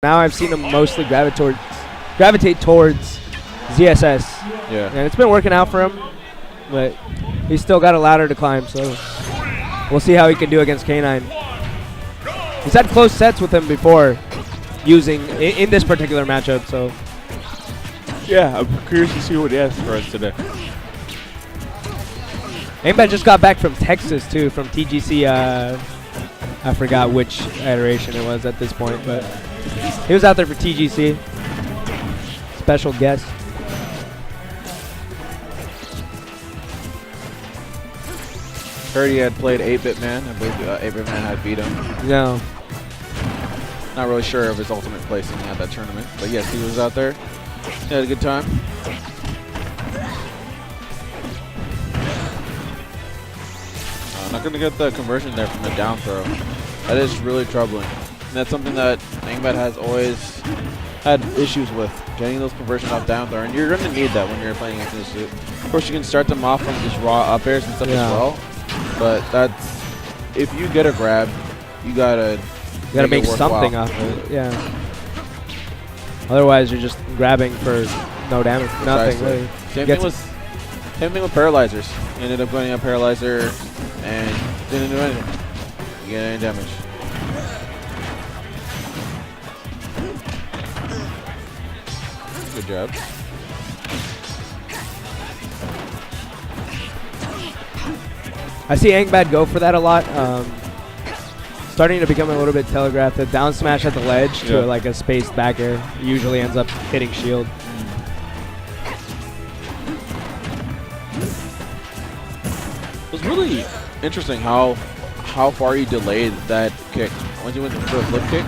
Now I've seen him mostly gravitate towards ZSS. Yeah. And it's been working out for him, but he's still got a ladder to climb, so we'll see how he can do against K9. He's had close sets with him before using in this particular matchup, so Yeah, I'm curious to see what he has for us today. Angbad just got back from Texas too, from TGC. I forgot which iteration it was at this point, but he was out there for TGC. Special guest. Heard he had played 8-Bit Man. I believe 8-Bit Man had beat him. No. Not really sure of his ultimate placing at that tournament, but yes, he was out there. He had a good time. Not going to get the conversion there from the down throw. That is really troubling. And that's something that Angbad has always had issues with, getting those conversions off down throw. And you're going to need that when you're playing against this suit. Of course, you can start them off from just raw up airs and stuff as well. But that's, if you get a grab, you gotta make something off of it. Yeah. Otherwise, you're just grabbing for no damage, nothing really. Same thing with paralyzers. You ended up going a paralyzer and didn't do anything. You get any damage. Good job. I see Angbad go for that a lot. Starting to become a little bit telegraphed. The down smash at the ledge to like a spaced back air usually ends up hitting shield. It was really interesting how far he delayed that kick. Once he went for a flip kick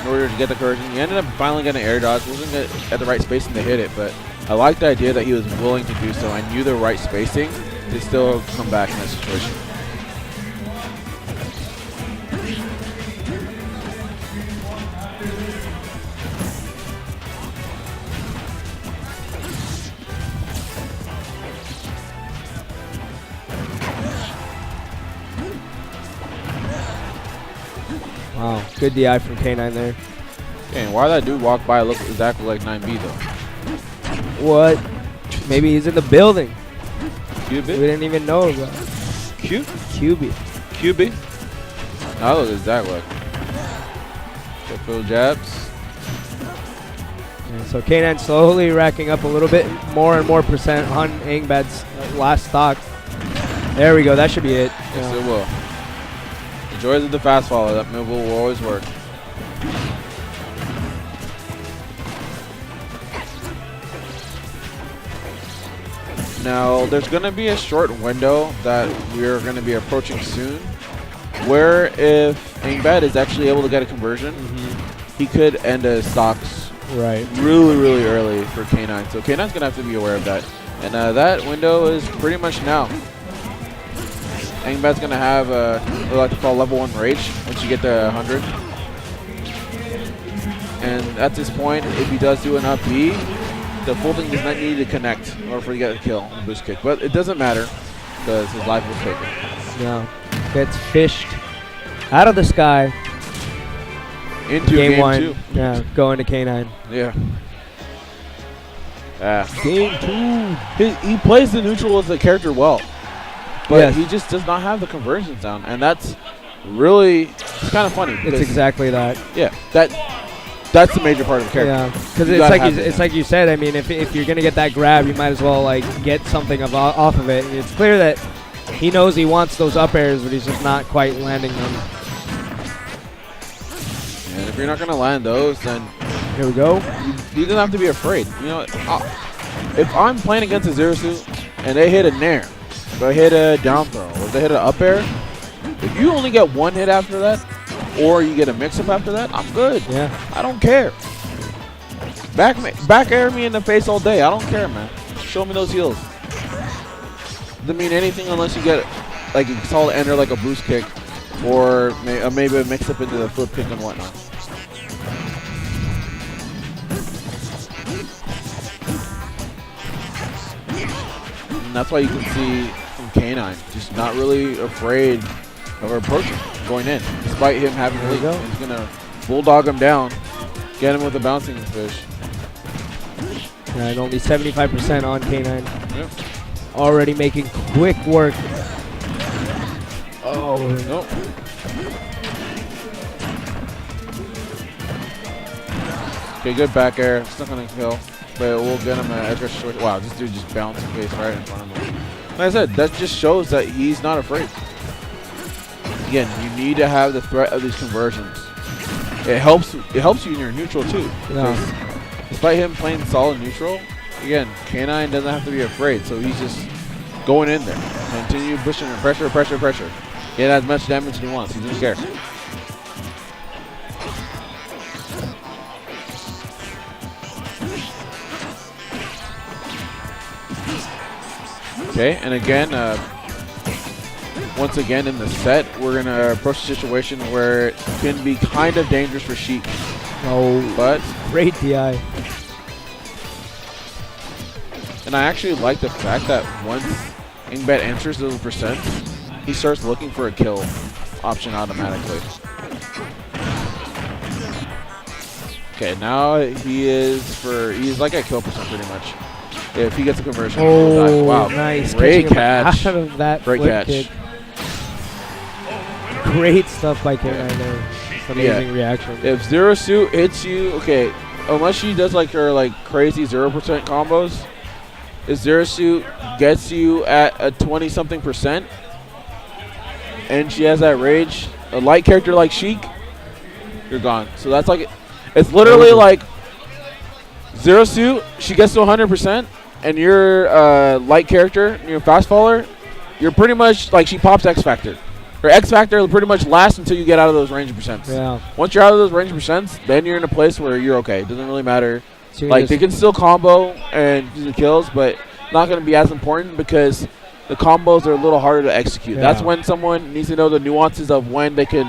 in order to get the conversion, he ended up finally getting an air dodge. Wasn't at the right spacing to hit it, but I liked the idea that he was willing to do so. I knew the right spacing to still come back in that situation. Wow, good DI from K9 there. And why that dude walk by look exactly like 9B though? What? Maybe he's in the building. QB? We didn't even know about Q? QB. QB? That looks exactly like. Full jabs. And so K9 slowly racking up a little bit more and more percent on Angbad's last stock. There we go. That should be it. Yes, it will. The joys of the fast follow. That move will always work. Now, there's going to be a short window that we're going to be approaching soon, where if Angbad is actually able to get a conversion, he could end his stocks really, really early for K9. So K9's going to have to be aware of that. And that window is pretty much now. Angbad's going to have what I like to call level 1 rage once you get to 100. And at this point, if he does do an up B, the full thing does not need to connect in order for you to get a kill on boost kick. But it doesn't matter because his life was taken. No. Gets fished out of the sky. Into game 1. 2. Yeah, going to K9. Yeah. Game 2. He plays the neutral as a character well. But he just does not have the conversions down. And that's really, it's kind of funny. It's exactly that. Yeah. That's the major part of the character. Yeah, because it's like you said. I mean, if you're gonna get that grab, you might as well like get something off of it. And it's clear that he knows he wants those up airs, but he's just not quite landing them. And if you're not gonna land those, then here we go. You don't have to be afraid. You know, if I'm playing against a zero suit and they hit a nair, if they hit a down throw, or if they hit an up air, if you only get one hit after that, or you get a mix-up after that, I'm good. Yeah. I don't care. Back air me in the face all day. I don't care, man. Show me those heals. Doesn't mean anything unless you get like a solid ender like a boost kick, or maybe a mix-up into the flip kick and whatnot. And that's why you can see from K9 just not really afraid of approaching, going in, despite him having the lead. He's going to bulldog him down Get him with the bouncing fish. And only 75% on K9. Yep. Already making quick work. Oh. Nope. Okay, good back air. It's not going to kill. But we'll get him an extra short. Wow, this dude just bounced face right in front of him. Like I said, that just shows that he's not afraid. Again, you need to have the threat of these conversions. It helps you when you're neutral too. Yeah. Despite him playing solid neutral, again, K9 doesn't have to be afraid, so he's just going in there. Continue pushing and pressure, pressure, pressure. Get as much damage as he wants. He doesn't care. Okay, and again, once again in the set, we're going to approach a situation where it can be kind of dangerous for Sheik. Oh, but great DI. And I actually like the fact that once Angbad answers those percents, he starts looking for a kill option automatically. Okay, now he's like at kill percent pretty much. If he gets a conversion. Oh, wow. Nice. Great catch. Out of that Great catch. Kick. Great stuff by K9 there. It's amazing reaction. If Zero Suit hits you, okay, unless she does like her crazy 0% combos, if Zero Suit gets you at a 20-something percent, and she has that rage, a light character like Sheik, you're gone. So that's like, it's literally like Zero Suit, she gets to 100%, and you're a light character, you're a fast faller, you're pretty much like she pops X Factor. Her X Factor will pretty much last until you get out of those range percents. Yeah. Once you're out of those range percents, then you're in a place where you're okay. It doesn't really matter. So like, they can still combo and do the kills, but not going to be as important because the combos are a little harder to execute. Yeah. That's when someone needs to know the nuances of when they can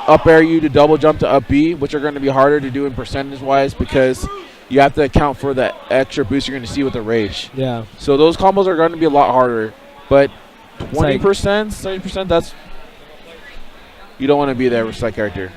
up air you to double jump to up B, which are going to be harder to do in percentage-wise because you have to account for that extra boost you're going to see with the rage. Yeah. So those combos are going to be a lot harder. But 20%, 70%, that's... You don't want to be there with that character.